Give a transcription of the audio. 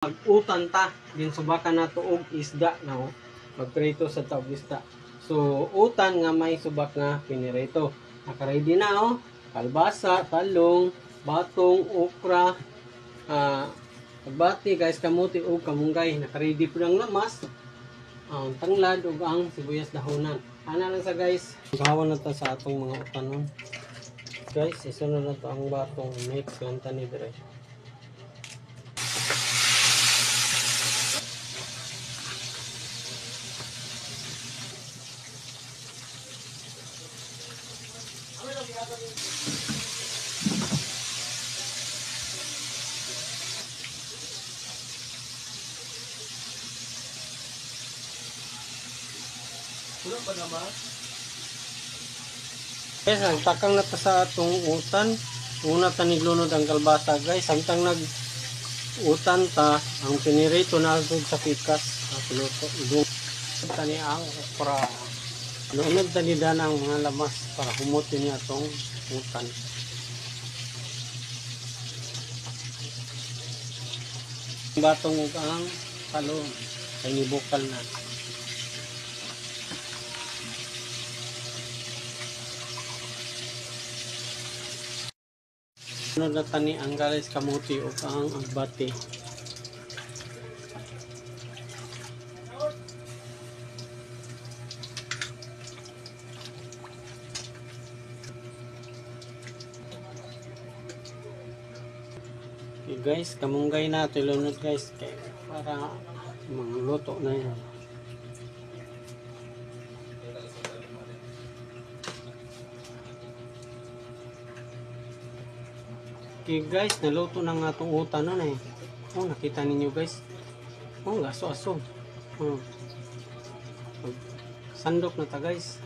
Mag-utan ta din subakan nato og isda na magprito sa taog isda. So utan nga may subak nga pinirito. Naka-ready na kalbasa, talong, batong, okra, pagbati guys, kamuti ug kamunggay. Naka-ready po ng lamas, ang tanglad ug ang sibuyas dahonan. Ana lang sa guys. Gawan na ta sa atong mga utanon. Guys, isunod na to ang batong mix lang tani dire. Wala pa naman. Guys, nagtakang na ta sa atong utan. Una ta niglunod ang kalbasa guys. Samtang nag-utan ta, ang pinirito na agad sa pikas. Piluto. Ilunod ta ni ang okra. Ilunod ta ni dan ang mga lamas para humutin niya atong utan. Batong ug ang talong. Kay nibukal na. Sunod na tani ang galis kamuti o ang agbati. Okay guys, kamunggay na tilunod guys kay para magluto na yan. Okay guys, naluto na nga itong utan nun eh. Nakita ninyo guys. Gaso-aso. Sandok na ta guys.